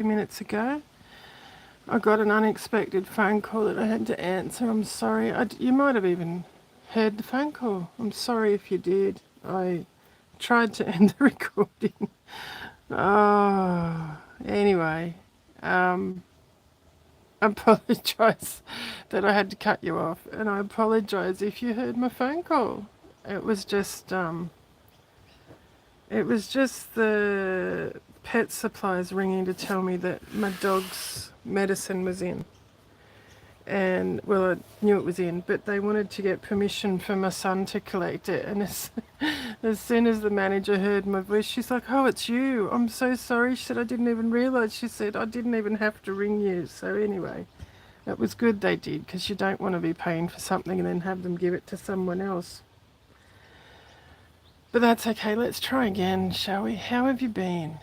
minutes ago. I got an unexpected phone call that I had to answer. I'm sorry. You might have even heard the phone call. I'm sorry if you did. I tried to end the recording. Oh, anyway, I apologise that I had to cut you off, and I apologise if you heard my phone call. It was just the pet supplies ringing to tell me that my dog's medicine was in. And, well, I knew it was in, but they wanted to get permission for my son to collect it. And as soon as the manager heard my voice, she's like, "Oh, it's you. I'm so sorry." She said, "I didn't even realise." She said, "I didn't even have to ring you." So anyway, it was good they did, because you don't want to be paying for something and then have them give it to someone else. But that's okay. Let's try again, shall we? How have you been?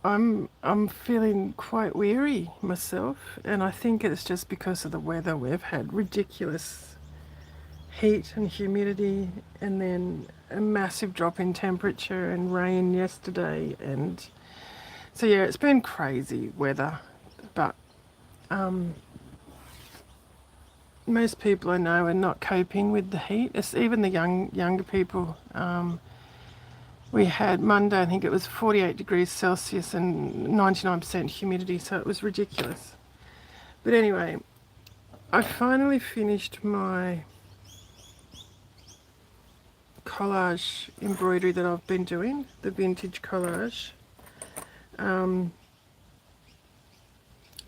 I'm feeling quite weary myself, and I think it's just because of the weather. We've had ridiculous heat and humidity, and then a massive drop in temperature and rain yesterday, and so yeah, it's been crazy weather. But most people I know are not coping with the heat. It's even the younger people. We had Monday, I think it was 48 degrees Celsius and 99% humidity, so it was ridiculous. But anyway, I finally finished my collage embroidery that I've been doing, the vintage collage.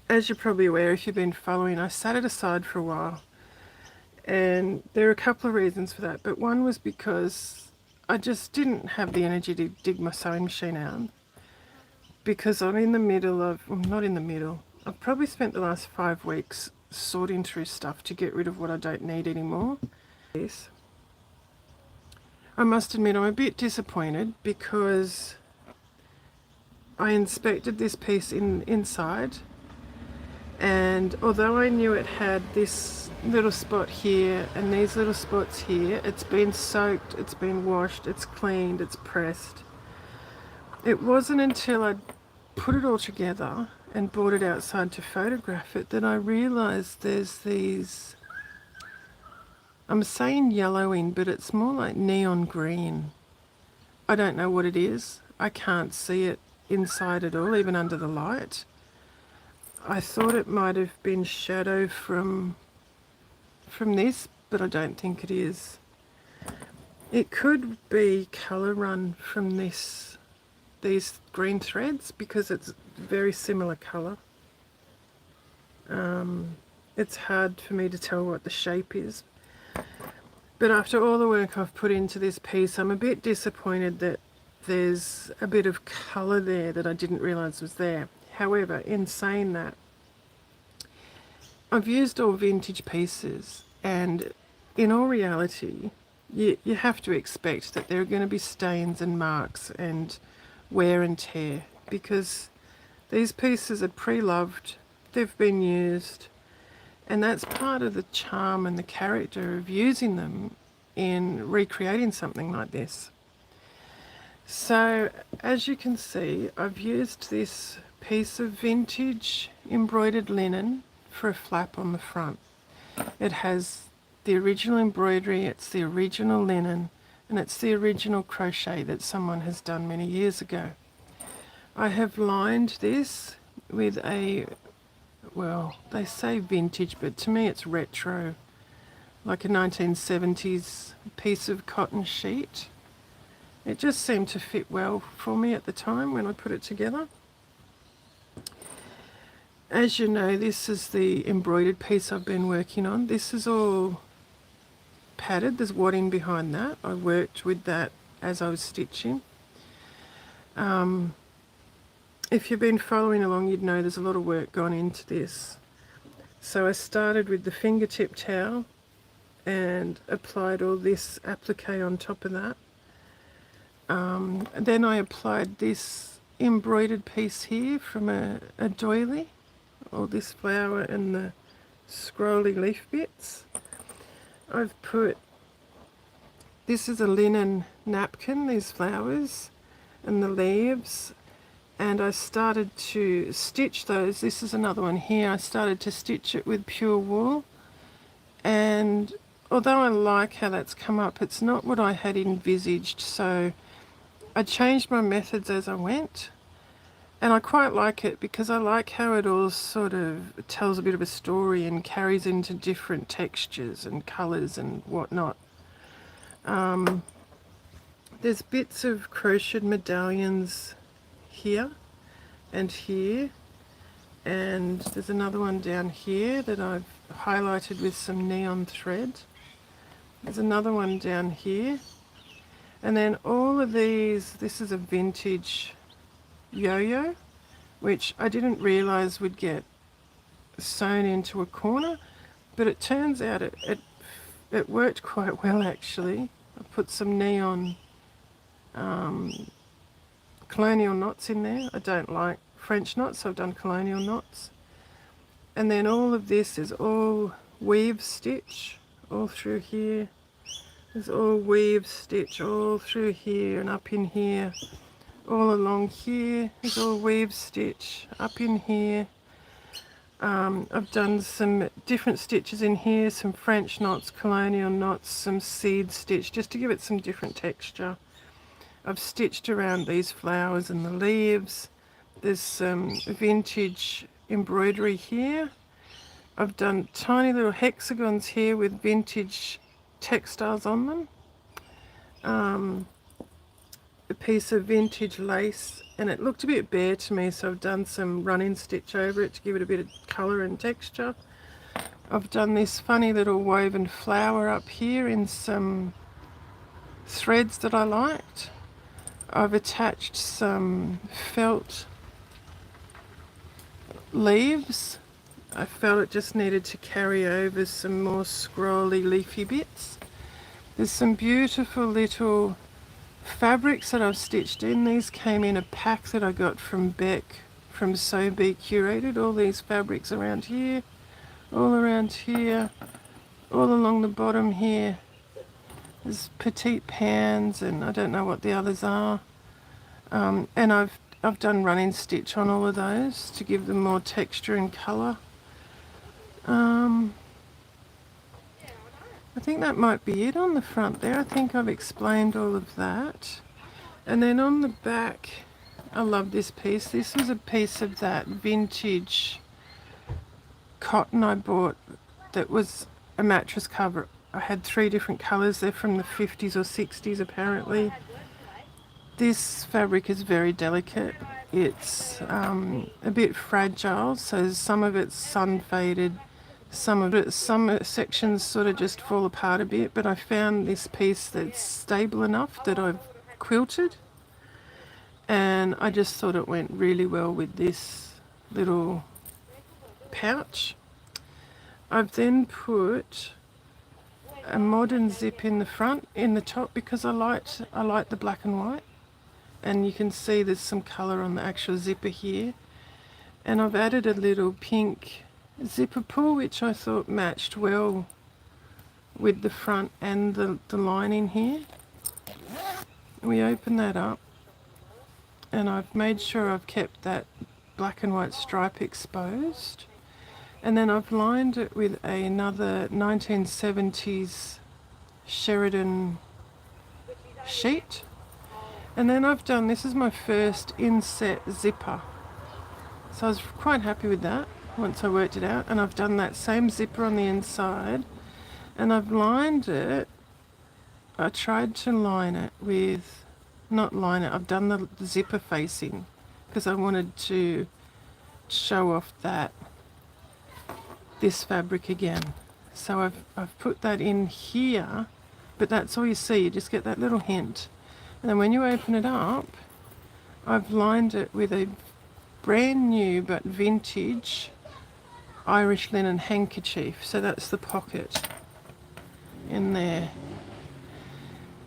As you're probably aware, if you've been following, I set it aside for a while. And there are a couple of reasons for that, but one was because I just didn't have the energy to dig my sewing machine out, because I'm in the middle of, well, not in the middle, I've probably spent the last 5 weeks sorting through stuff to get rid of what I don't need anymore. Yes. I must admit I'm a bit disappointed, because I inspected this piece inside, and although I knew it had this little spot here and these little spots here, it's been soaked, it's been washed, it's cleaned, it's pressed. It wasn't until I put it all together and brought it outside to photograph it that I realised there's these, I'm saying yellowing, but it's more like neon green. I don't know what it is. I can't see it inside at all, even under the light. I thought it might have been shadow from this, but I don't think it is. It could be colour run from these green threads, because it's very similar colour. It's hard for me to tell what the shape is. But after all the work I've put into this piece, I'm a bit disappointed that there's a bit of colour there that I didn't realise was there. However, in saying that, I've used all vintage pieces, and in all reality, you have to expect that there are going to be stains and marks and wear and tear, because these pieces are pre-loved, they've been used, and that's part of the charm and the character of using them in recreating something like this. So as you can see, I've used this piece of vintage embroidered linen for a flap on the front. It has the original embroidery, it's the original linen, and it's the original crochet that someone has done many years ago. I have lined this with a, well, they say vintage, but to me it's retro, like a 1970s piece of cotton sheet. It just seemed to fit well for me at the time when I put it together. As you know, this is the embroidered piece I've been working on. This is all padded. There's wadding behind that. I worked with that as I was stitching. If you've been following along, you'd know there's a lot of work gone into this. So I started with the fingertip towel and applied all this applique on top of that. Then I applied this embroidered piece here from a doily, all this flower and the scrolly leaf bits. I've put, this is a linen napkin, these flowers, and the leaves, and I started to stitch those. This is another one here. I started to stitch it with pure wool, and although I like how that's come up, it's not what I had envisaged, so I changed my methods as I went. And I quite like it because I like how it all sort of tells a bit of a story and carries into different textures and colours and whatnot. There's bits of crocheted medallions here and here, and there's another one down here that I've highlighted with some neon thread. There's another one down here, and then all of these, this is a vintage yo-yo, which I didn't realise would get sewn into a corner, but it turns out it worked quite well actually. I put some neon colonial knots in there. I don't like French knots, so I've done colonial knots. And then all of this is all weave stitch all through here. There's all weave stitch all through here and up in here. All along here is all weave stitch up in here. I've done some different stitches in here, some French knots, colonial knots, some seed stitch, just to give it some different texture. I've stitched around these flowers and the leaves. There's some vintage embroidery here. I've done tiny little hexagons here with vintage textiles on them. A piece of vintage lace, and it looked a bit bare to me, so I've done some run-in stitch over it to give it a bit of colour and texture. I've done this funny little woven flower up here in some threads that I liked. I've attached some felt leaves. I felt it just needed to carry over some more scrolly leafy bits. There's some beautiful little fabrics that I've stitched in. These came in a pack that I got from Beck from So Be Curated. All these fabrics around here, all around here, all along the bottom here. There's petite pans and I don't know what the others are. And I've done running stitch on all of those to give them more texture and colour. I think that might be it on the front there. I think I've explained all of that. And then on the back, I love this piece. This was a piece of that vintage cotton I bought that was a mattress cover. I had 3 different colours. They're from the 50s or 60s apparently. This fabric is very delicate. It's a bit fragile, so some of it's sun faded. Some sections sort of just fall apart a bit, but I found this piece that's stable enough that I've quilted, and I just thought it went really well with this little pouch. I've then put a modern zip in the front, in the top, because I liked the black and white, and you can see there's some colour on the actual zipper here, and I've added a little pink zipper pull which I thought matched well with the front and the lining here. We open that up and I've made sure I've kept that black and white stripe exposed, and then I've lined it with another 1970s Sheridan sheet, and then I've done, this is my first inset zipper, so I was quite happy with that once I worked it out. And I've done that same zipper on the inside and I've lined it. I tried to line it with, not line it, I've done the zipper facing because I wanted to show off this fabric again. So I've put that in here, but that's all you see, you just get that little hint. And then when you open it up, I've lined it with a brand new but vintage Irish linen handkerchief, so that's the pocket in there.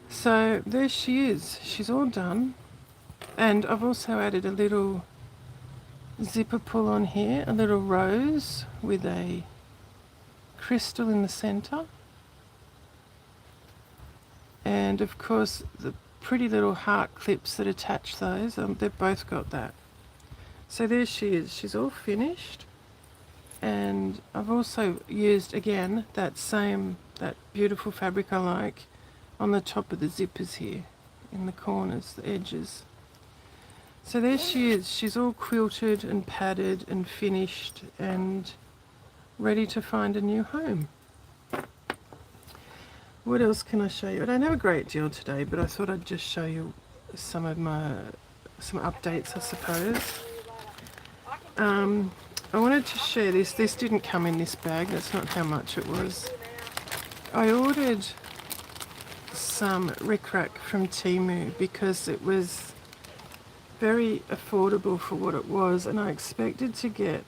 So there she is, she's all done, and I've also added a little zipper pull on here, a little rose with a crystal in the center, and of course pretty little heart clips that attach those. They've both got that. So there she is. She's all finished. And I've also used, again, that beautiful fabric I like on the top of the zippers here, in the corners, the edges. So there she is. She's all quilted and padded and finished and ready to find a new home. What else can I show you? I don't have a great deal today, but I thought I'd just show you some updates, I suppose. I wanted to share this. This didn't come in this bag. That's not how much it was. I ordered some rickrack from Temu because it was very affordable for what it was, and I expected to get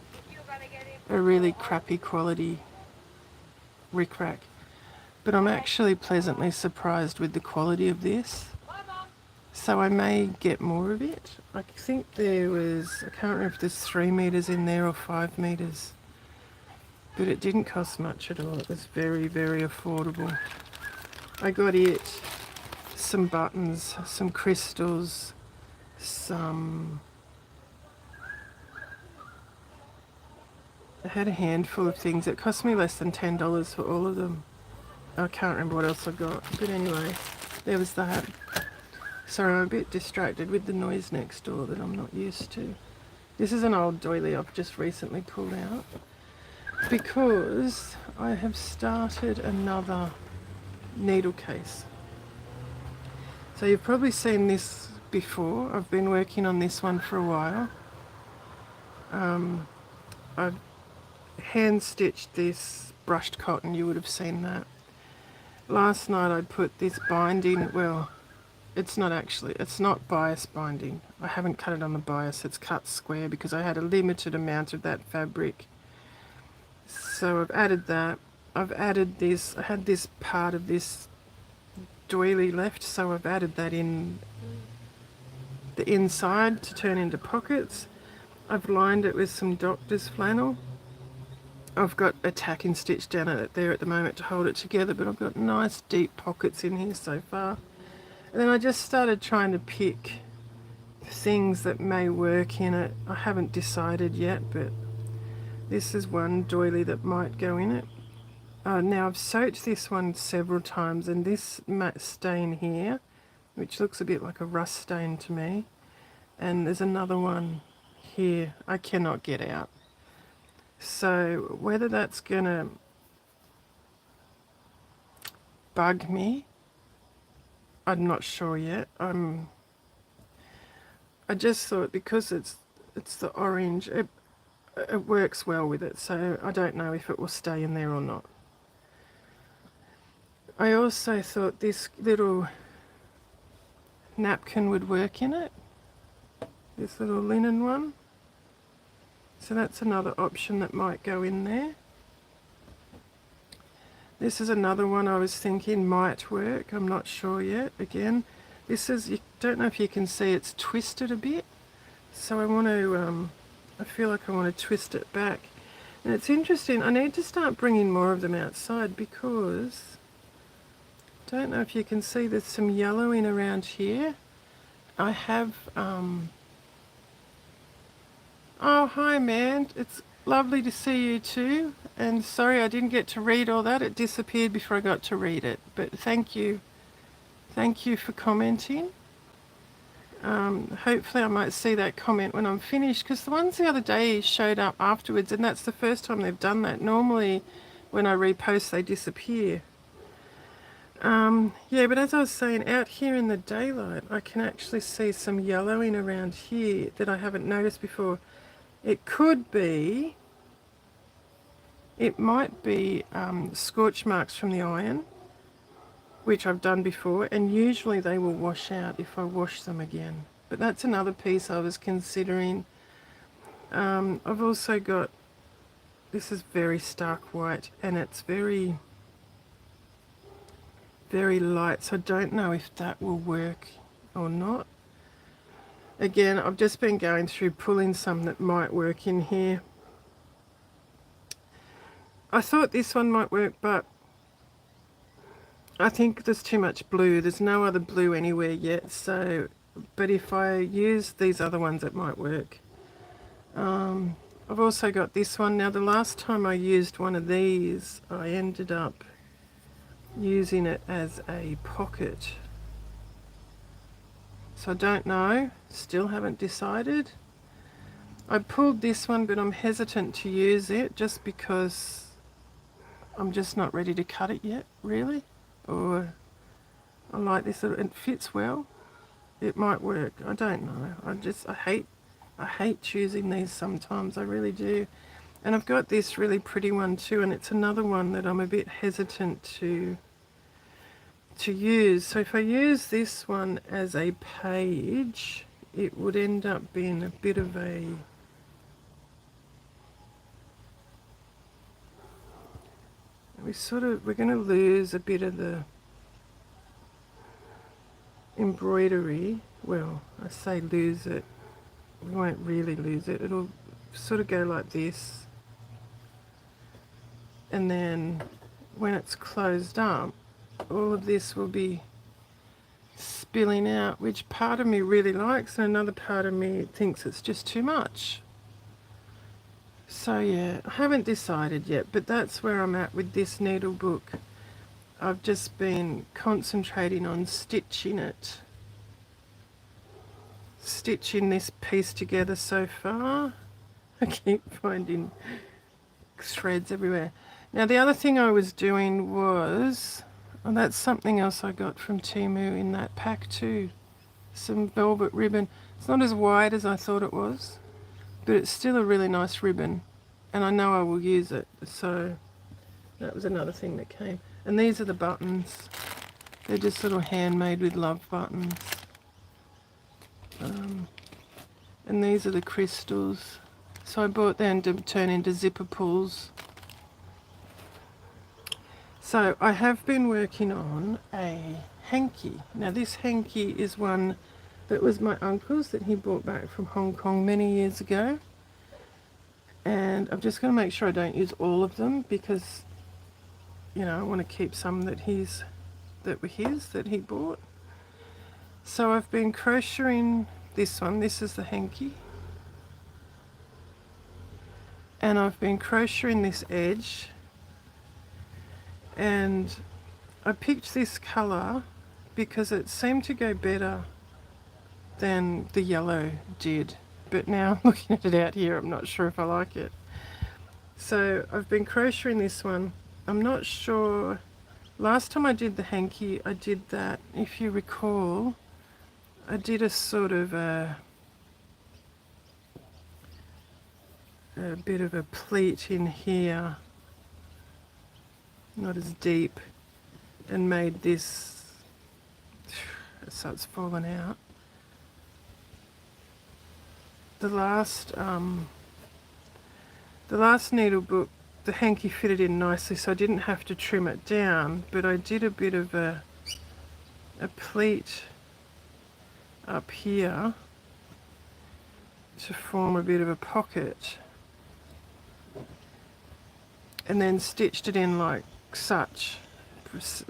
a really crappy quality rickrack. But I'm actually pleasantly surprised with the quality of this. So I may get more of it. I think there was, I can't remember if there's 3 meters in there or 5 meters. But it didn't cost much at all. It was very, very affordable. I got it some buttons, some crystals, I had a handful of things. It cost me less than $10 for all of them. I can't remember what else I got. But anyway, there was that. Sorry, I'm a bit distracted with the noise next door that I'm not used to. This is an old doily I've just recently pulled out because I have started another needle case. So you've probably seen this before. I've been working on this one for a while. I've hand stitched this brushed cotton, you would have seen that. Last night I put this binding, well, it's not bias binding. I haven't cut it on the bias, it's cut square because I had a limited amount of that fabric. So I've added that. I've added this, I had this part of this doily left, so I've added that in the inside to turn into pockets. I've lined it with some doctor's flannel. I've got a tacking stitch down it there at the moment to hold it together, but I've got nice deep pockets in here so far. And then I just started trying to pick things that may work in it. I haven't decided yet, but this is one doily that might go in it. Now I've soaked this one several times, and this matte stain here, which looks a bit like a rust stain to me, and there's another one here I cannot get out. So whether that's gonna bug me, I'm not sure yet. I just thought because it's the orange, it works well with it, so I don't know if it will stay in there or not. I also thought this little napkin would work in it, this little linen one. So that's another option that might go in there. This is another one I was thinking might work. I'm not sure yet. Again, this is, you don't know if you can see, it's twisted a bit. So I want to, I feel like I want to twist it back. And it's interesting, I need to start bringing more of them outside because, don't know if you can see, there's some yellowing around here. I have, oh, hi man, it's lovely to see you too. And sorry I didn't get to read all that. It disappeared before I got to read it. But thank you. Thank you for commenting. Hopefully I might see that comment when I'm finished, because the ones the other day showed up afterwards, and that's the first time they've done that. Normally when I repost they disappear. Yeah, but as I was saying, out here in the daylight I can actually see some yellowing around here that I haven't noticed before. It could be, it might be scorch marks from the iron, which I've done before, and usually they will wash out if I wash them again. But that's another piece I was considering. I've also got, this is very stark white, and it's very, very light, so I don't know if that will work or not. Again, I've just been going through pulling some that might work in here. I thought this one might work, but I think there's too much blue. There's no other blue anywhere yet, so, but if I use these other ones it might work. I've also got this one. Now the last time I used one of these I ended up using it as a pocket. So I don't know, still haven't decided. I pulled this one but I'm hesitant to use it just because I'm just not ready to cut it yet, really. Or I like this, it fits well. It might work, I don't know. I hate choosing these sometimes, I really do. And I've got this really pretty one too, and it's another one that I'm a bit hesitant to use. So if I use this one as a page, it would end up being a bit of a we're going to lose a bit of the embroidery. Well, I say lose it, we won't really lose it. It'll sort of go like this, and then when it's closed up all of this will be spilling out, which part of me really likes and another part of me thinks it's just too much. So yeah, I haven't decided yet, but that's where I'm at with this needle book. I've just been concentrating on stitching this piece together so far. I keep finding threads everywhere. Now the other thing I was doing was, oh, that's something else I got from Temu in that pack too. Some velvet ribbon. It's not as wide as I thought it was, but it's still a really nice ribbon and I know I will use it. So that was another thing that came. And these are the buttons. They're just little handmade with love buttons. And these are the crystals. So I bought them to turn into zipper pulls. So I have been working on a hanky. Now this hanky is one that was my uncle's that he brought back from Hong Kong many years ago. And I'm just going to make sure I don't use all of them because, you know, I want to keep some that were his that he bought. So I've been crocheting this one. This is the hanky. And I've been crocheting this edge. And I picked this colour because it seemed to go better than the yellow did. But now looking at it out here, I'm not sure if I like it. So I've been crocheting this one. I'm not sure. Last time I did the hanky, I did that, if you recall, I did a sort of a bit of a pleat in here, not as deep, and made this, so it's fallen out. The last needle book, the hanky fitted in nicely, so I didn't have to trim it down, but I did a bit of a pleat up here to form a bit of a pocket, and then stitched it in like such,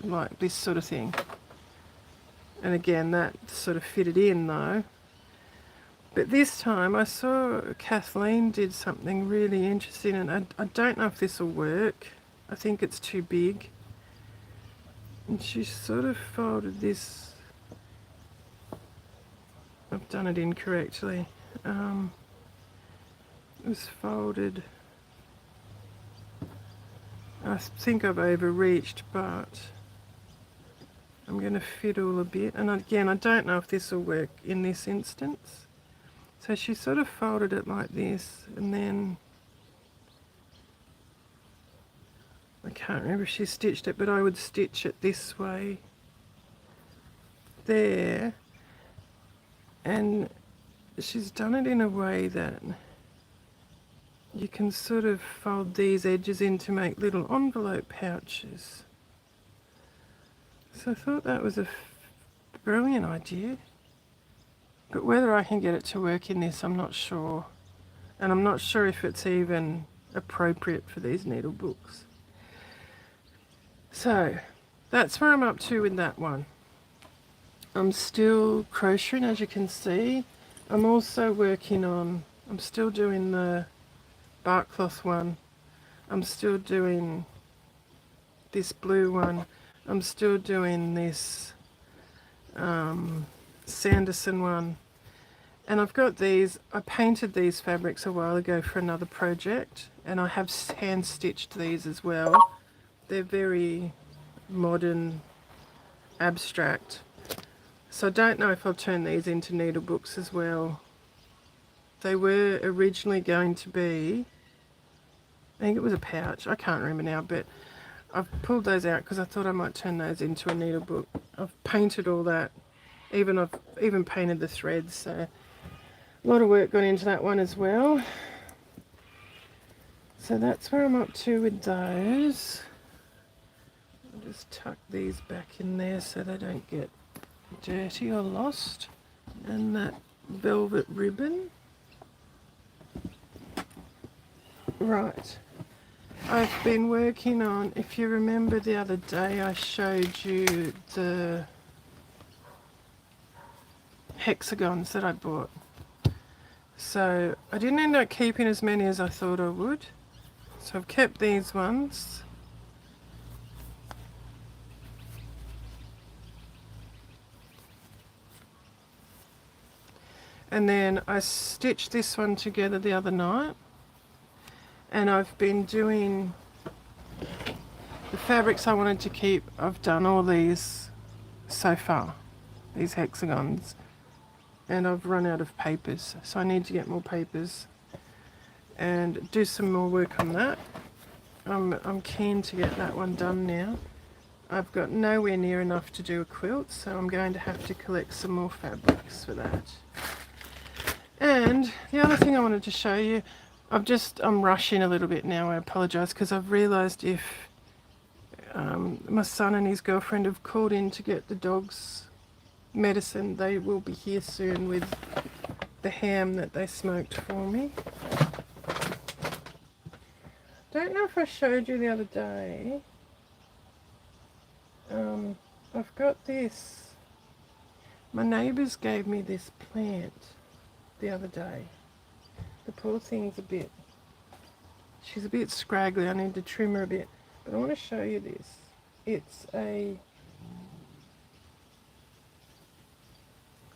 like this sort of thing. And again, that sort of fitted in though. But this time I saw Kathleen did something really interesting, and I don't know if this will work. I think it's too big. And she sort of folded this. I've done it incorrectly. It was folded. I think I've overreached, but I'm going to fiddle a bit. And again, I don't know if this will work in this instance. So she sort of folded it like this, and then I can't remember if she stitched it, but I would stitch it this way there, and she's done it in a way that you can sort of fold these edges in to make little envelope pouches. So I thought that was a brilliant idea. But whether I can get it to work in this, I'm not sure. And I'm not sure if it's even appropriate for these needle books. So, that's where I'm up to with that one. I'm still crocheting, as you can see. I'm also working on, I'm still doing the bark cloth one. I'm still doing this blue one. I'm still doing this Sanderson one. And I've got these, I painted these fabrics a while ago for another project, and I have hand stitched these as well. They're very modern, abstract. So I don't know if I'll turn these into needle books as well. They were originally going to be, I think it was a pouch, I can't remember now, but I've pulled those out because I thought I might turn those into a needle book. I've painted all that, I've even painted the threads, so a lot of work gone into that one as well. So that's where I'm up to with those. I'll just tuck these back in there so they don't get dirty or lost. And that velvet ribbon. Right. I've been working on, if you remember the other day I showed you the hexagons that I bought. So I didn't end up keeping as many as I thought I would. So I've kept these ones. And then I stitched this one together the other night. And I've been doing the fabrics I wanted to keep. I've done all these so far, these hexagons. And I've run out of papers, so I need to get more papers and do some more work on that. I'm keen to get that one done now. I've got nowhere near enough to do a quilt, so I'm going to have to collect some more fabrics for that. And the other thing I wanted to show you, I'm rushing a little bit now, I apologise, because I've realised if my son and his girlfriend have called in to get the dogs medicine, they will be here soon with the ham that they smoked for me. Don't know if I showed you the other day. I've got this. My neighbours gave me this plant the other day. The poor thing's she's a bit scraggly. I need to trim her a bit. But I want to show you this.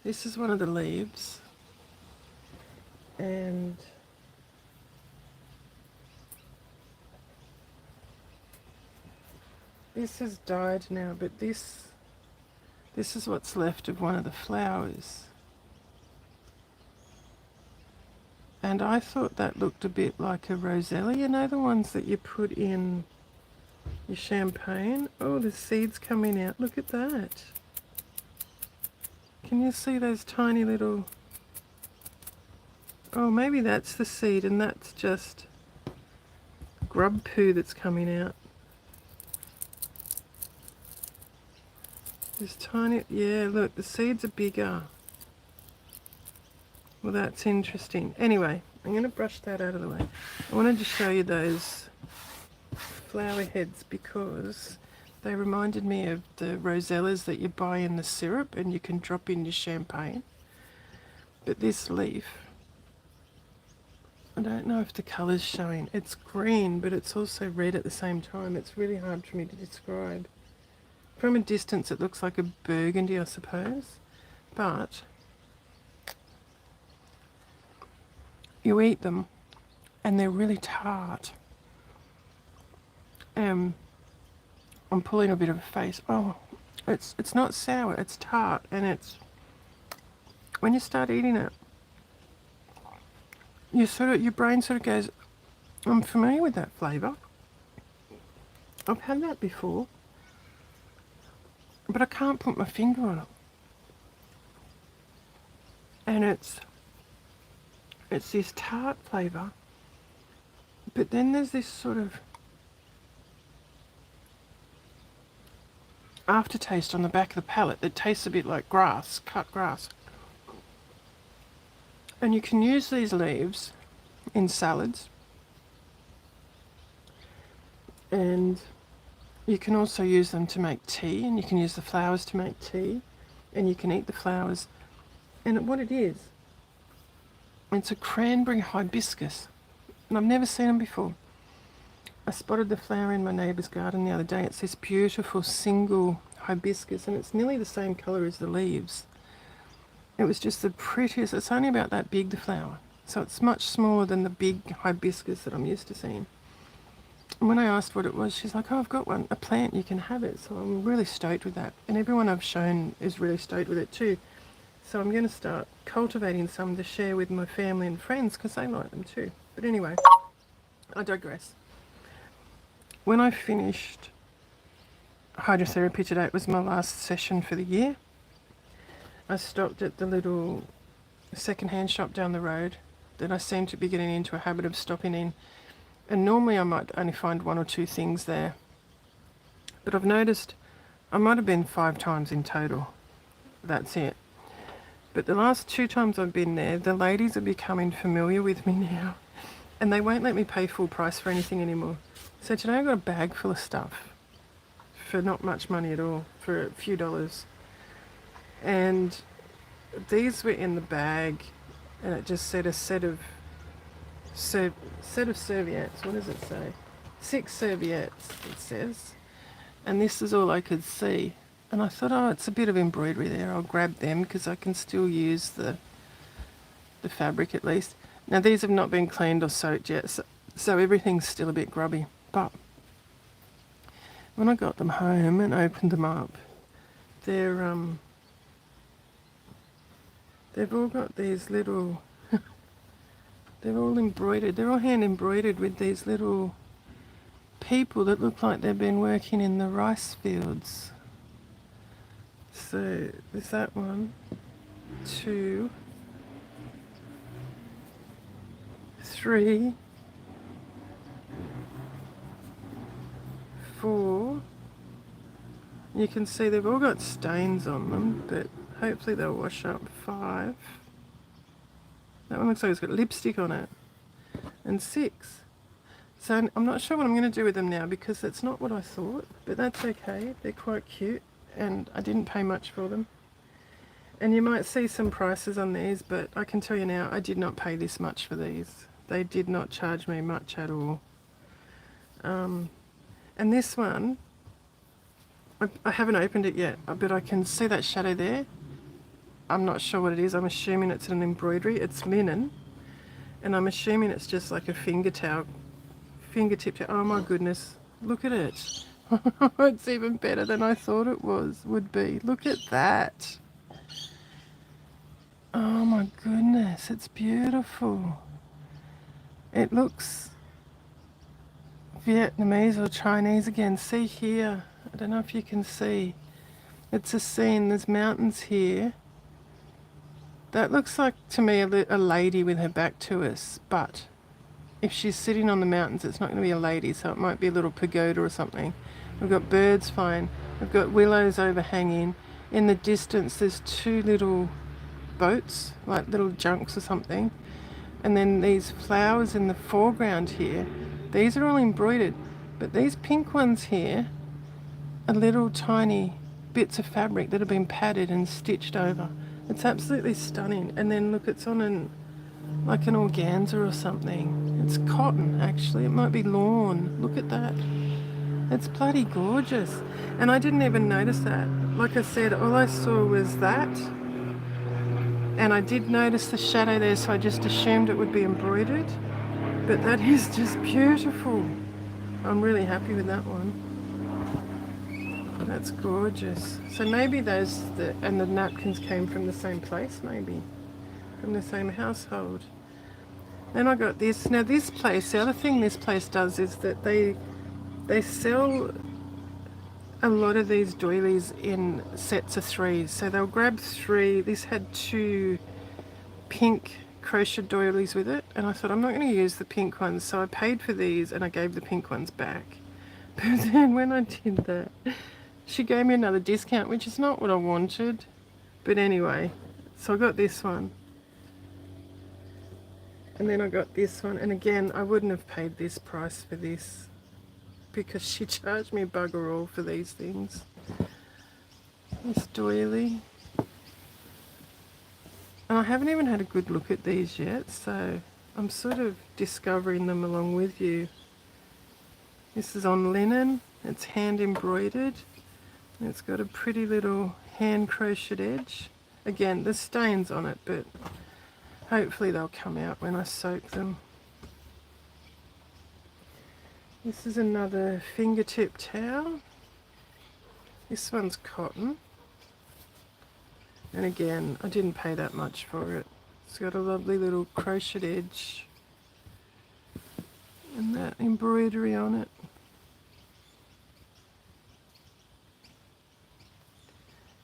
This is one of the leaves, and this has died now, but this is what's left of one of the flowers. And I thought that looked a bit like a rosella, you know, the ones that you put in your champagne. Oh, the seeds coming out, look at that. Can you see those tiny little... Oh, maybe that's the seed and that's just grub poo that's coming out. This tiny... Yeah, look, the seeds are bigger. Well, that's interesting. Anyway, I'm going to brush that out of the way. I wanted to show you those flower heads because they reminded me of the rosellas that you buy in the syrup and you can drop in your champagne. But this leaf, I don't know if the colour's showing. It's green, but it's also red at the same time. It's really hard for me to describe. From a distance, it looks like a burgundy, I suppose. But you eat them, and they're really tart. I'm pulling a bit of a face. Oh, it's not sour. It's tart, and it's when you start eating it, your brain sort of goes, I'm familiar with that flavour. I've had that before, but I can't put my finger on it. And it's this tart flavour, but then there's this sort of aftertaste on the back of the palate that tastes a bit like grass, cut grass. And you can use these leaves in salads, and You can also use them to make tea, and you can use the flowers to make tea, and you can eat the flowers. And what it is, it's a cranberry hibiscus, and I've never seen them before. I spotted the flower in my neighbour's garden the other day. It's this beautiful single hibiscus, and it's nearly the same colour as the leaves. It was just the prettiest. It's only about that big, the flower, so it's much smaller than the big hibiscus that I'm used to seeing. And when I asked what it was, she's like, oh, I've got one, a plant, you can have it. So I'm really stoked with that. And everyone I've shown is really stoked with it too. So I'm going to start cultivating some to share with my family and friends because they like them too. But anyway, I digress. When I finished hydrotherapy today, it was my last session for the year. I stopped at the little second-hand shop down the road that I seem to be getting into a habit of stopping in. And normally I might only find one or two things there. But I've noticed I might have been 5 times in total. That's it. But the last 2 times I've been there, the ladies are becoming familiar with me now. And they won't let me pay full price for anything anymore. So today I got a bag full of stuff for not much money at all, for a few dollars. And these were in the bag, and it just said a set of serviettes. What does it say? 6 serviettes, it says. And this is all I could see. And I thought, oh, it's a bit of embroidery there. I'll grab them because I can still use the fabric at least. Now these have not been cleaned or soaked yet, so everything's still a bit grubby. But when I got them home and opened them up, they've all got these little, they're all embroidered. They're all hand embroidered with these little people that look like they've been working in the rice fields. So there's that one, 2, 3, 4. You can see they've all got stains on them, but hopefully they'll wash up. 5. That one looks like it's got lipstick on it. And 6. So I'm not sure what I'm going to do with them now because that's not what I thought, but that's okay. They're quite cute and I didn't pay much for them. And you might see some prices on these, but I can tell you now, I did not pay this much for these. They did not charge me much at all. And this one, I haven't opened it yet, but I can see that shadow there. I'm not sure what it is. I'm assuming it's an embroidery. It's linen. And I'm assuming it's just like a fingertip. Oh my goodness. Look at it. It's even better than I thought it would be. Look at that. Oh my goodness. It's beautiful. It looks Vietnamese or Chinese again. See here. I don't know if you can see. It's a scene. There's mountains here. That looks like to me a lady with her back to us, but if she's sitting on the mountains, it's not going to be a lady, so it might be a little pagoda or something. We've got birds flying. We've got willows overhanging. In the distance, there's 2 little boats, like little junks or something. And then these flowers in the foreground here, these are all embroidered, but these pink ones here are little tiny bits of fabric that have been padded and stitched over. It's absolutely stunning. And then look, it's on like an organza or something. It's cotton, actually. It might be lawn. Look at that. It's bloody gorgeous. And I didn't even notice that. Like I said, all I saw was that. And I did notice the shadow there, so I just assumed it would be embroidered. But that is just beautiful. I'm really happy with that one. That's gorgeous. So maybe the napkins came from the same place, maybe. From the same household. Then I got this. Now this place, the other thing this place does is that they sell a lot of these doilies in sets of 3. So they'll grab 3. This had 2 pink crochet doilies with it. And I thought, I'm not going to use the pink ones. So I paid for these and I gave the pink ones back. But then when I did that, she gave me another discount, which is not what I wanted. But anyway, so I got this one. And then I got this one. And again, I wouldn't have paid this price for this. because she charged me bugger all for these things. This doily. And I haven't even had a good look at these yet, so I'm sort of discovering them along with you. This is on linen, it's hand embroidered, and it's got a pretty little hand crocheted edge. Again, there's stains on it, but hopefully they'll come out when I soak them. This is another fingertip towel. This one's cotton. And again, I didn't pay that much for it. It's got a lovely little crocheted edge and that embroidery on it.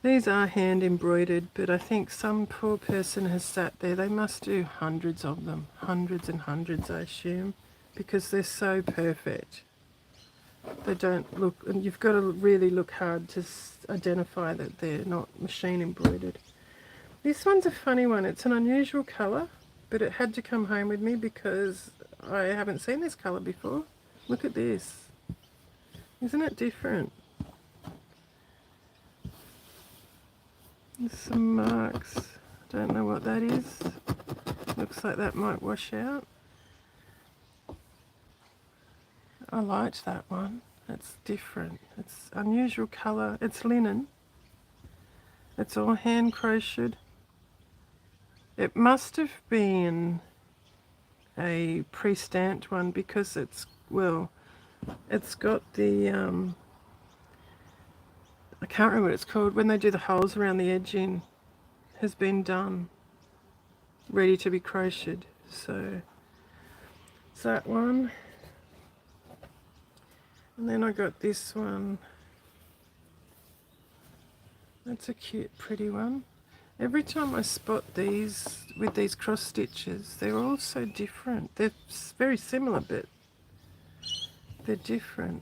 These are hand embroidered, but I think some poor person has sat there. They must do hundreds of them, hundreds and hundreds, I assume, because they're so perfect. They don't look, and you've got to really look hard to identify that they're not machine embroidered. This one's a funny one. It's an unusual colour, but it had to come home with me because I haven't seen this colour before. Look at this. Isn't it different? There's some marks. Don't know what that is. Looks like that might wash out. I liked that one. It's different. It's unusual colour. It's linen. It's all hand crocheted. It must have been a pre-stamped one because it's, well, it's got the I can't remember what it's called, when they do the holes around the edging, has been done, ready to be crocheted. So it's that one. And then I got this one. That's a cute, pretty one. Every time I spot these with these cross stitches, they're all so different. They're very similar, but they're different.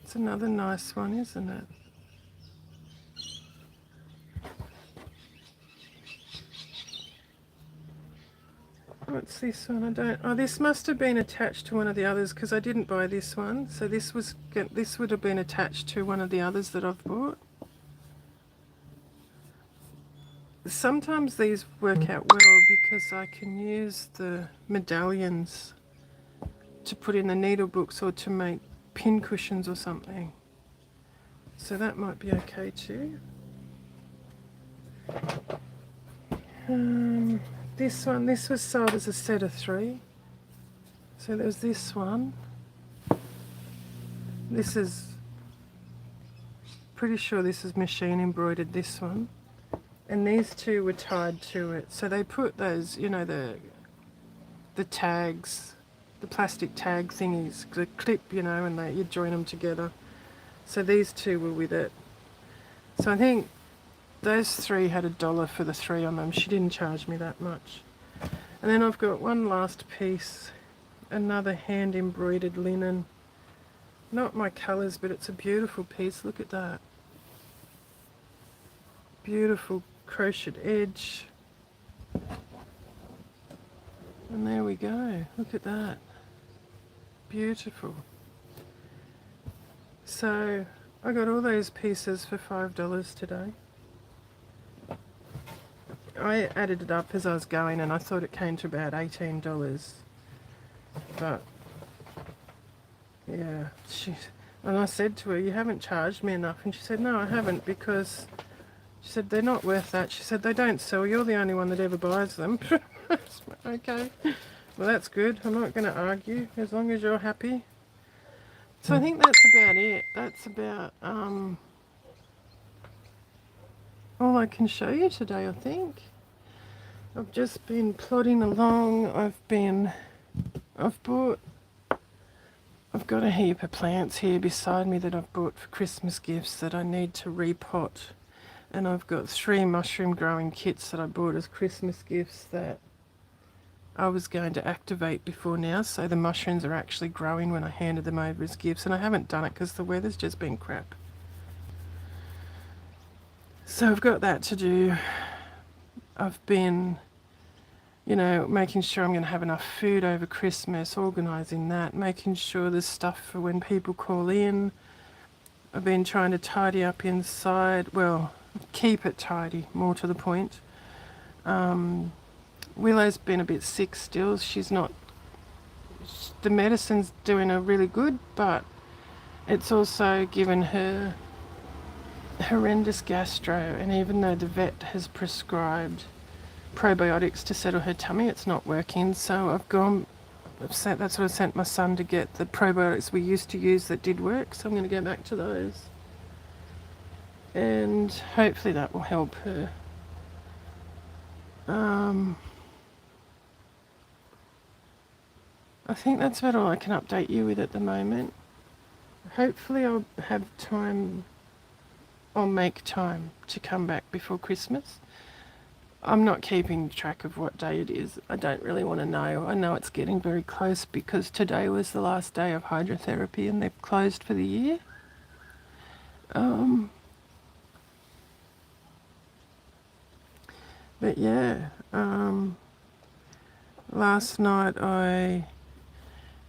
It's another nice one, isn't it? What's this one? I don't. Oh, this must have been attached to one of the others because I didn't buy this one. So this would have been attached to one of the others that I've bought. Sometimes these work out well because I can use the medallions to put in the needle books or to make pin cushions or something. So that might be okay too. This one, this was sold as a set of 3. So there's this one. This is, pretty sure this is machine embroidered, this one. And these two were tied to it. So they put those, you know, the tags, the plastic tag thingies, the clip, you know, and you join them together. So these two were with it. So I think those 3 had $1 for the 3 on them. She didn't charge me that much. And then I've got one last piece, another hand embroidered linen. Not my colours, but it's a beautiful piece. Look at that. Beautiful crocheted edge. And there we go. Look at that. Beautiful. So I got all those pieces for $5 today. I added it up as I was going and I thought it came to about $18. But yeah, and I said to her, you haven't charged me enough. And she said, no, I haven't, because she said they're not worth that. She said they don't sell. You're the only one that ever buys them. Okay, well that's good. I'm not going to argue as long as you're happy. So I think that's about it. That's about all I can show you today, I think. I've just been plodding along. I've got a heap of plants here beside me that I've bought for Christmas gifts that I need to repot. And I've got 3 mushroom growing kits that I bought as Christmas gifts that I was going to activate before now. So the mushrooms are actually growing when I handed them over as gifts. And I haven't done it because the weather's just been crap. So I've got that to do. I've been, you know, making sure I'm going to have enough food over Christmas, organising that, making sure there's stuff for when people call in. I've been trying to tidy up inside, well, keep it tidy, more to the point. Willow's been a bit sick still. She's not, the medicine's doing her really good, but it's also given her horrendous gastro, and even though the vet has prescribed probiotics to settle her tummy, it's not working. So that's what I sent my son to get the probiotics we used to use that did work, so I'm going to go back to those. And hopefully that will help her. I think that's about all I can update you with at the moment. Hopefully I'll have time, I'll make time to come back before Christmas. I'm not keeping track of what day it is. I don't really want to know. I know it's getting very close because today was the last day of hydrotherapy and they've closed for the year. But yeah, last night I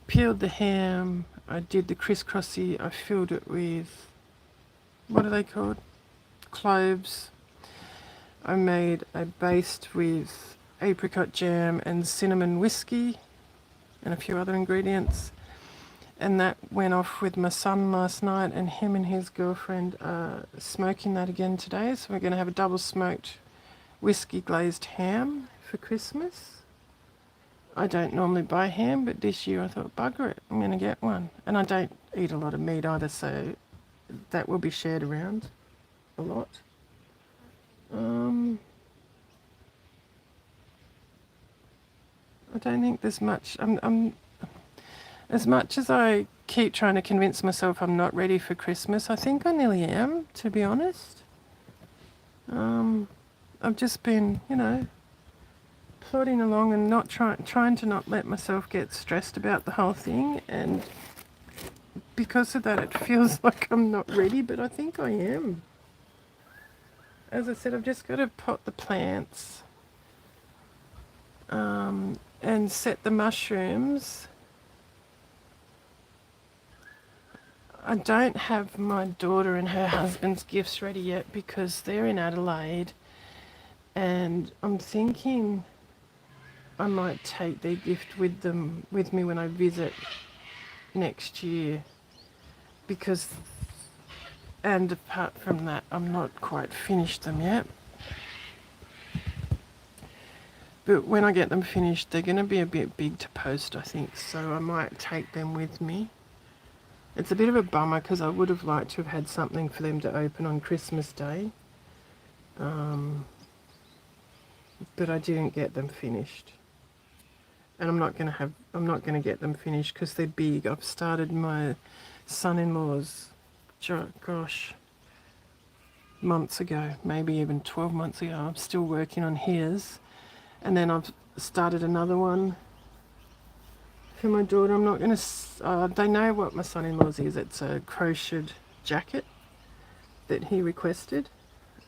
peeled the ham, I did the crisscrossy, I filled it with, what are they called? Cloves. I made a baste with apricot jam and cinnamon whiskey and a few other ingredients. And that went off with my son last night, and him and his girlfriend are smoking that again today. So we're going to have a double smoked whiskey glazed ham for Christmas. I don't normally buy ham, but this year I thought, bugger it, I'm going to get one. And I don't eat a lot of meat either, so that will be shared around a lot. I don't think there's much. I'm as much as I keep trying to convince myself I'm not ready for Christmas, I think I nearly am, to be honest. I've just been, you know, plodding along and not trying to not let myself get stressed about the whole thing, and because of that it feels like I'm not ready, but I think I am. As I said, I've just got to pot the plants and set the mushrooms. I don't have my daughter and her husband's gifts ready yet because they're in Adelaide, and I'm thinking I might take their gift with me when I visit next year, because, and apart from that, I'm not quite finished them yet. But when I get them finished, they're going to be a bit big to post, I think, so I might take them with me. It's a bit of a bummer because I would have liked to have had something for them to open on Christmas Day. But I didn't get them finished. And I'm not going to get them finished because they're big. I've started my son-in-law's, gosh, months ago, maybe even 12 months ago. I'm still working on his. And then I've started another one for my daughter. I'm not going to, they know what my son-in-law's is. It's a crocheted jacket that he requested.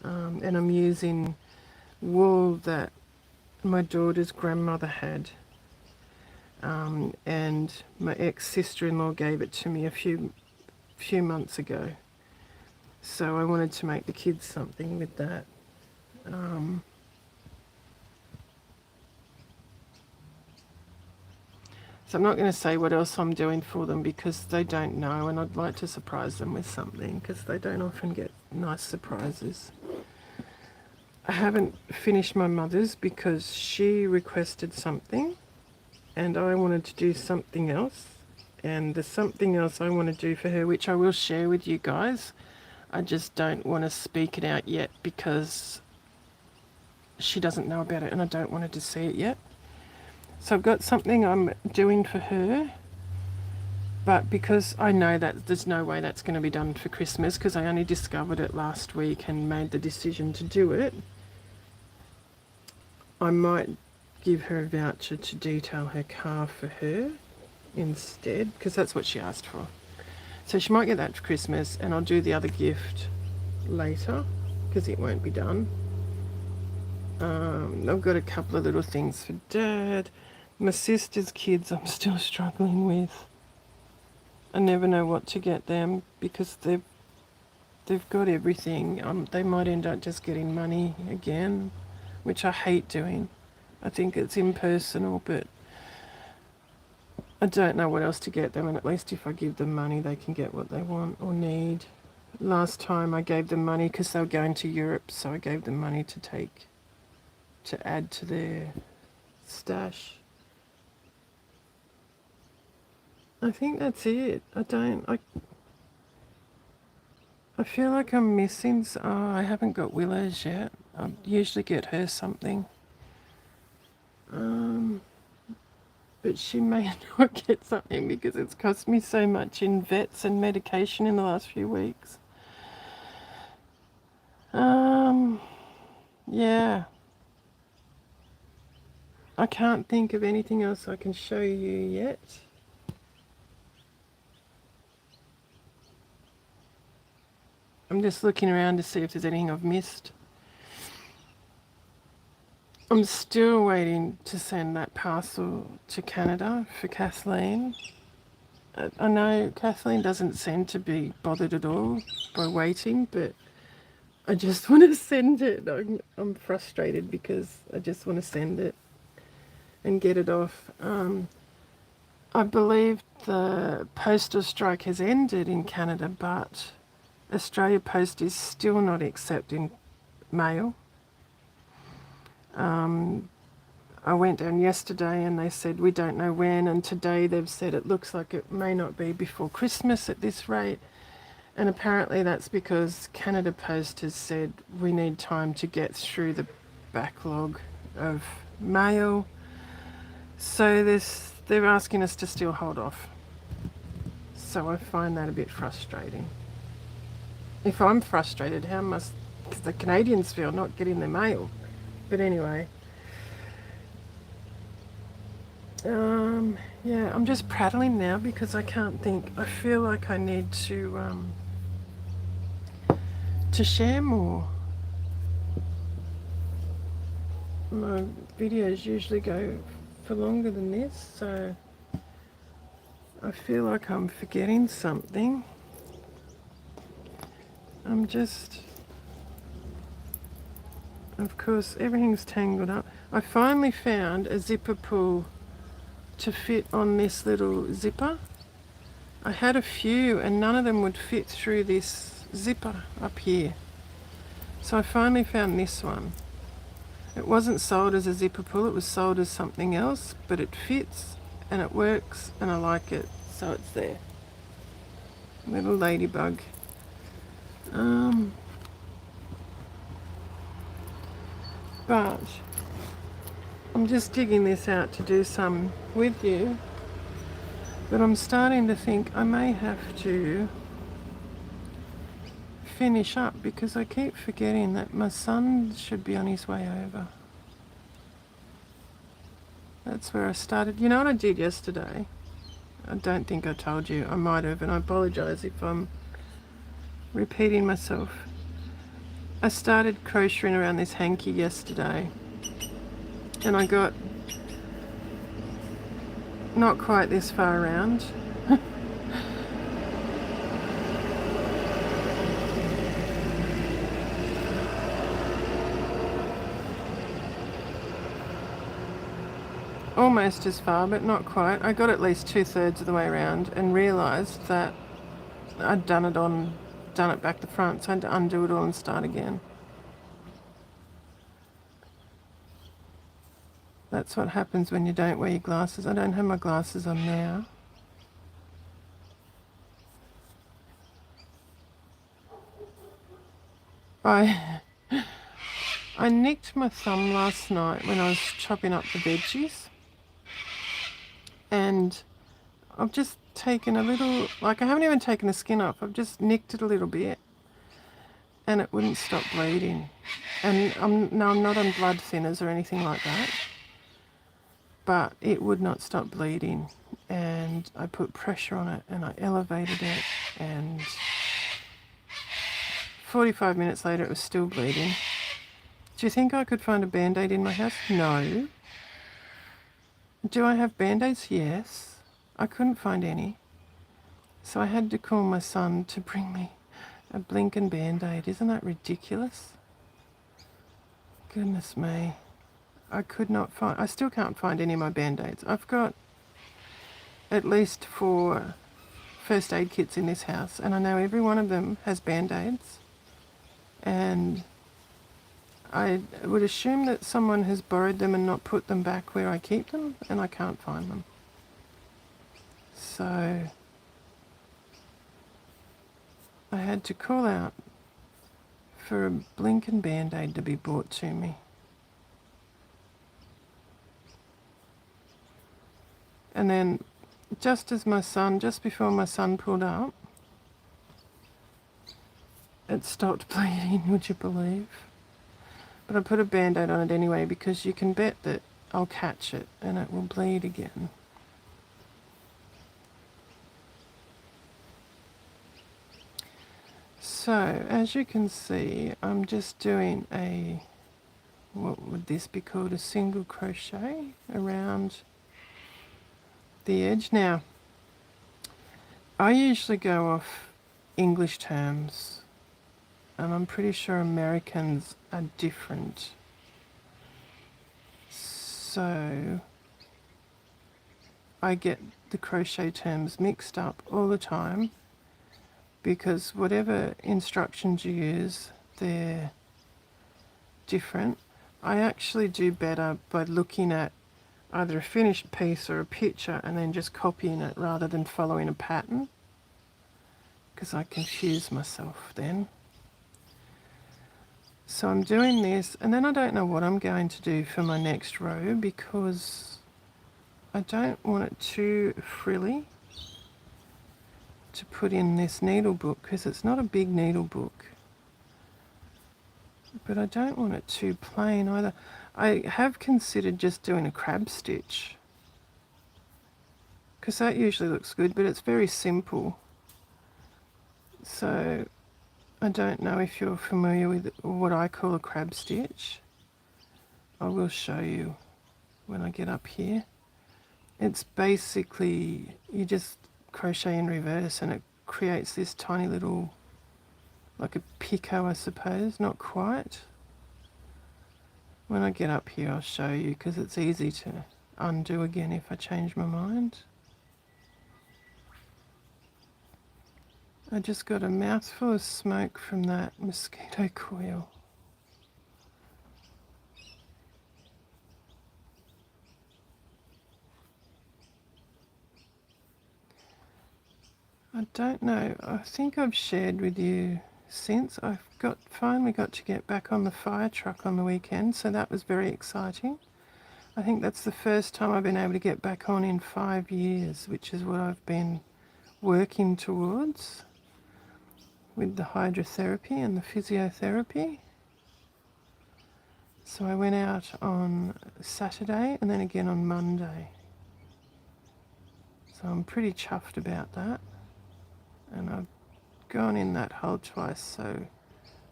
And I'm using wool that my daughter's grandmother had. And my ex-sister-in-law gave it to me a few months ago. So I wanted to make the kids something with that. So I'm not going to say what else I'm doing for them because they don't know, and I'd like to surprise them with something because they don't often get nice surprises. I haven't finished my mother's because she requested something and I wanted to do something else. And there's something else I want to do for her, which I will share with you guys. I just don't want to speak it out yet because she doesn't know about it and I don't want her to see it yet. So I've got something I'm doing for her, but because I know that there's no way that's going to be done for Christmas because I only discovered it last week and made the decision to do it, I might give her a voucher to detail her car for her instead, because that's what she asked for. So she might get that for Christmas, and I'll do the other gift later because it won't be done. I've got a couple of little things for Dad. My sister's kids I'm still struggling with. I never know what to get them because they've got everything. They might end up just getting money again, which I hate doing. I think it's impersonal, but I don't know what else to get them, and at least if I give them money, they can get what they want or need. Last time I gave them money because they were going to Europe, so I gave them money to add to their stash. I think that's it. I feel like I'm missing. I haven't got Willow's yet. I usually get her something. But she may not get something because it's cost me so much in vets and medication in the last few weeks. Yeah. I can't think of anything else I can show you yet. I'm just looking around to see if there's anything I've missed. I'm still waiting to send that parcel to Canada for Kathleen. I know Kathleen doesn't seem to be bothered at all by waiting, but I just want to send it. I'm frustrated because I just want to send it and get it off. I believe the postal strike has ended in Canada, but Australia Post is still not accepting mail. I went down yesterday and they said we don't know when, and today they've said it looks like it may not be before Christmas at this rate, and apparently that's because Canada Post has said we need time to get through the backlog of mail, so they're asking us to still hold off. So I find that a bit frustrating. If I'm frustrated, how must the Canadians feel not getting their mail? But anyway, yeah, I'm just prattling now because I can't think. I feel like I need to share more. My videos usually go for longer than this, so I feel like I'm forgetting something. Of course, everything's tangled up. I finally found a zipper pull to fit on this little zipper. I had a few and none of them would fit through this zipper up here. So I finally found this one. It wasn't sold as a zipper pull, it was sold as something else, but it fits and it works and I like it, so it's there. Little ladybug. But I'm just digging this out to do some with you. But I'm starting to think I may have to finish up because I keep forgetting that my son should be on his way over. That's where I started. You know what I did yesterday? I don't think I told you. I might have, and I apologise if I'm repeating myself. I started crocheting around this hanky yesterday and I got not quite this far around. Almost as far, but not quite. I got at least 2/3 of the way around and realised that I'd done it back to front, so I had to undo it all and start again. That's what happens when you don't wear your glasses. I don't have my glasses on now. I nicked my thumb last night when I was chopping up the veggies, and I've just taken a little, like I haven't even taken the skin off, I've just nicked it a little bit and it wouldn't stop bleeding. And I'm not on blood thinners or anything like that, but it would not stop bleeding, and I put pressure on it and I elevated it, and 45 minutes later it was still bleeding. Do you think I could find a Band-Aid in my house? No. Do I have Band-Aids? Yes. I couldn't find any. So I had to call my son to bring me a blinking Band-Aid. Isn't that ridiculous? Goodness me. I still can't find any of my Band-Aids. I've got at least 4 first aid kits in this house, and I know every one of them has Band-Aids. And I would assume that someone has borrowed them and not put them back where I keep them, and I can't find them. So I had to call out for a blinking Band-Aid to be brought to me. And then just before my son pulled up, it stopped bleeding, would you believe? But I put a Band-Aid on it anyway because you can bet that I'll catch it and it will bleed again. So, as you can see, I'm just doing what would this be called, a single crochet around the edge. Now, I usually go off English terms, and I'm pretty sure Americans are different. So I get the crochet terms mixed up all the time because whatever instructions you use, they're different. I actually do better by looking at either a finished piece or a picture and then just copying it rather than following a pattern, because I confuse myself then. So I'm doing this, and then I don't know what I'm going to do for my next row because I don't want it too frilly to put in this needle book because it's not a big needle book. But I don't want it too plain either. I have considered just doing a crab stitch because that usually looks good, but it's very simple. So I don't know if you're familiar with what I call a crab stitch. I will show you when I get up here. It's basically, you just crochet in reverse and it creates this tiny little, like a picot I suppose, not quite. When I get up here I'll show you because it's easy to undo again if I change my mind. I just got a mouthful of smoke from that mosquito coil. I don't know, I think I've shared with you since. I've finally got to get back on the fire truck on the weekend, so that was very exciting. I think that's the first time I've been able to get back on in 5 years, which is what I've been working towards with the hydrotherapy and the physiotherapy. So I went out on Saturday and then again on Monday. So I'm pretty chuffed about that. And I've gone in that hole twice, so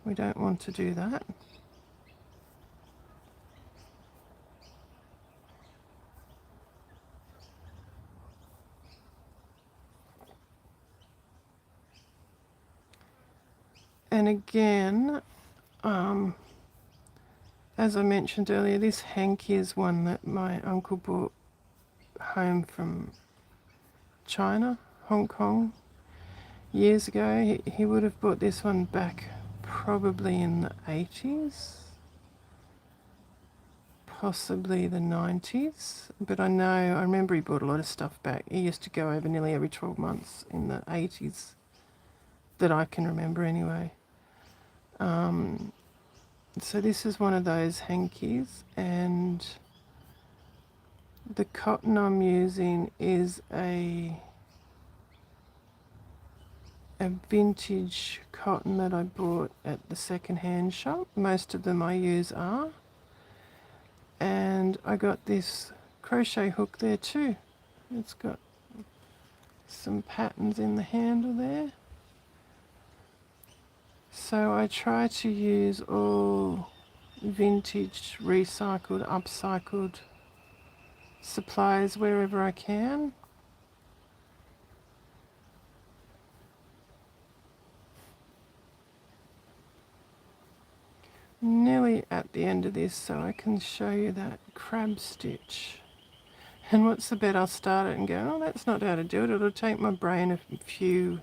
we don't want to do that. And again, as I mentioned earlier, this hanky is one that my uncle brought home from China, Hong Kong, years ago. He would have brought this one back probably in the 80s, possibly the 90s. But I remember he brought a lot of stuff back. He used to go over nearly every 12 months in the 80s, that I can remember anyway. So this is one of those hankies, and the cotton I'm using is a vintage cotton that I bought at the second-hand shop. Most of them I use are. And I got this crochet hook there too. It's got some patterns in the handle there. So I try to use all vintage, recycled, upcycled supplies wherever I can. Nearly at the end of this, so I can show you that crab stitch. And what's the bet I'll start it and go, oh, that's not how to do it. It'll take my brain a few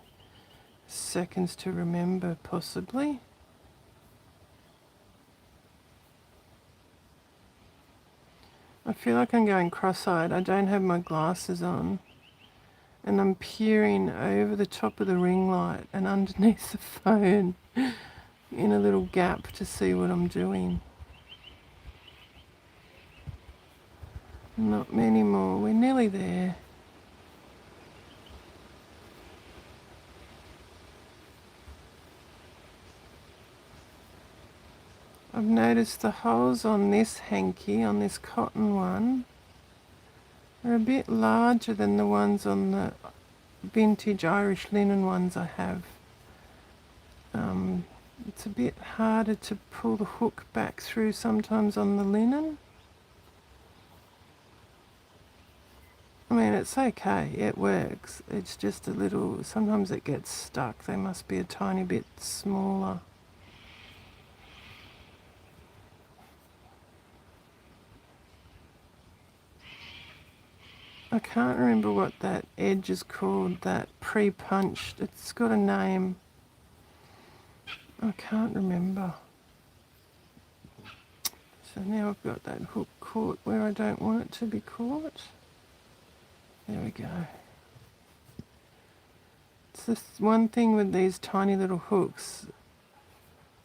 seconds to remember, possibly. I feel like I'm going cross-eyed. I don't have my glasses on. And I'm peering over the top of the ring light and underneath the phone in a little gap to see what I'm doing. Not many more. We're nearly there. I've noticed the holes on this hanky, on this cotton one, are a bit larger than the ones on the vintage Irish linen ones I have. It's a bit harder to pull the hook back through sometimes on the linen. I mean, it's okay, it works. It's just a little, sometimes it gets stuck. They must be a tiny bit smaller. I can't remember what that edge is called, that pre-punched. It's got a name. I can't remember. So now I've got that hook caught where I don't want it to be caught. There we go. It's this one thing with these tiny little hooks.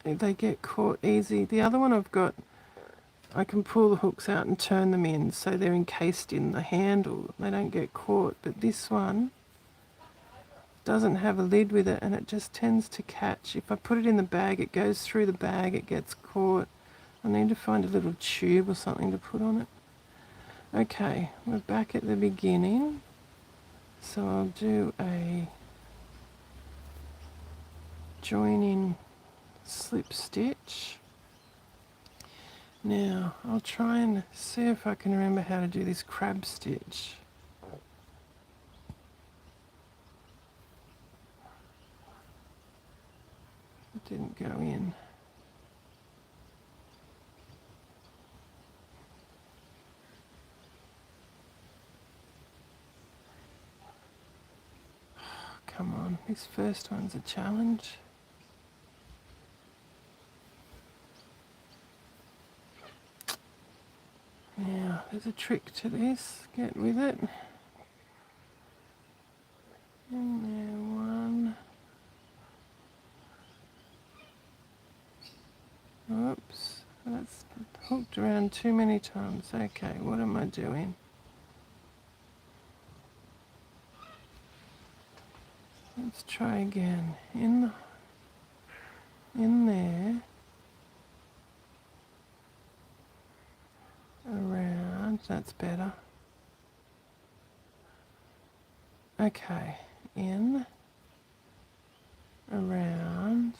They get caught easy. The other one I've got, I can pull the hooks out and turn them in so they're encased in the handle. They don't get caught. But this one doesn't have a lid with it and it just tends to catch. If I put it in the bag, it goes through the bag, it gets caught. I need to find a little tube or something to put on it. Okay, we're back at the beginning. So I'll do a joining slip stitch. Now I'll try and see if I can remember how to do this crab stitch. It didn't go in. Come on, this first one's a challenge. Now, there's a trick to this. Get with it. In there, one. Oops, that's hooked around too many times. Okay, what am I doing? Let's try again. In there. Around, that's better. Okay, in, around.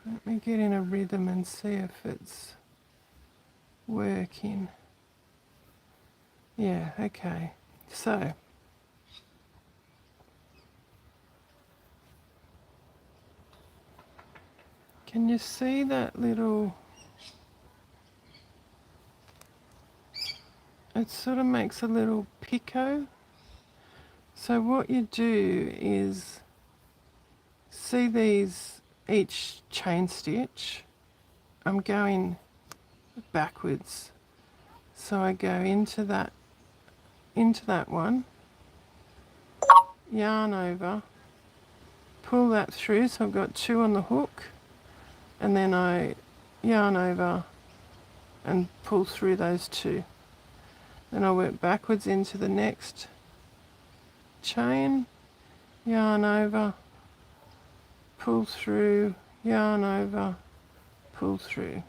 Let me get in a rhythm and see if it's working. Yeah, okay. So, can you see that little, it sort of makes a little picot. So what you do is, see these, each chain stitch, I'm going backwards. So I go into that one, yarn over, pull that through, so I've got two on the hook, and then I yarn over and pull through those two. Then I work backwards into the next chain, yarn over, pull through, yarn over, pull through.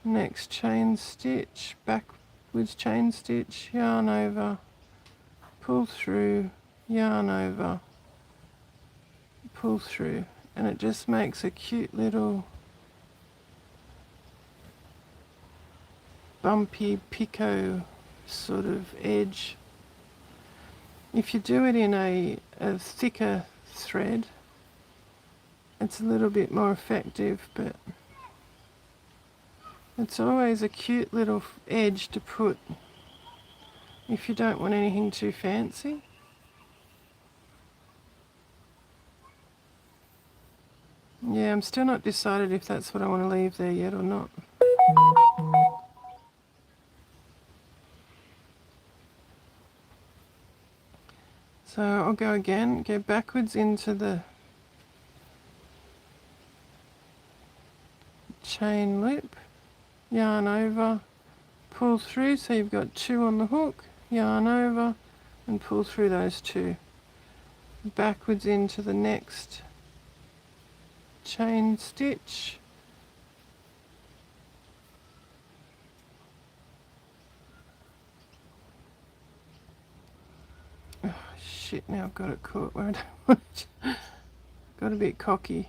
Next chain stitch, backwards chain stitch, yarn over, pull through, yarn over, pull through, and it just makes a cute little bumpy picot sort of edge. If you do it in a thicker thread, it's a little bit more effective, but it's always a cute little edge to put if you don't want anything too fancy. Yeah, I'm still not decided if that's what I want to leave there yet or not. So I'll go again, go backwards into the chain loop, yarn over, pull through, so you've got 2 on the hook, yarn over and pull through those 2. Backwards into the next chain stitch. Oh shit, now I've got it caught where I don't want it. Got a bit cocky.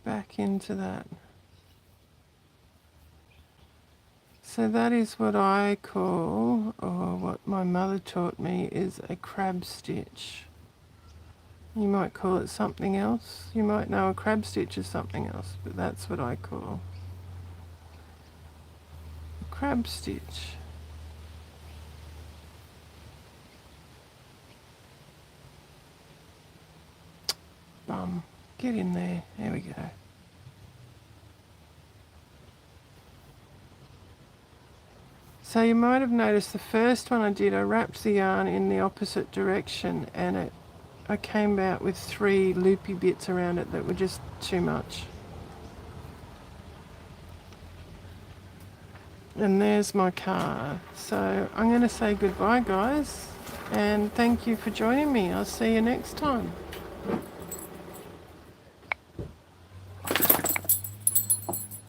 Back into that. So that is what I call, or what my mother taught me, is a crab stitch. You might call it something else. You might know a crab stitch is something else, but that's what I call a crab stitch. Bum. Get in there. There we go. So you might have noticed the first one I did, I wrapped the yarn in the opposite direction, and I came out with 3 loopy bits around it that were just too much. And there's my card. So I'm going to say goodbye, guys, and thank you for joining me. I'll see you next time.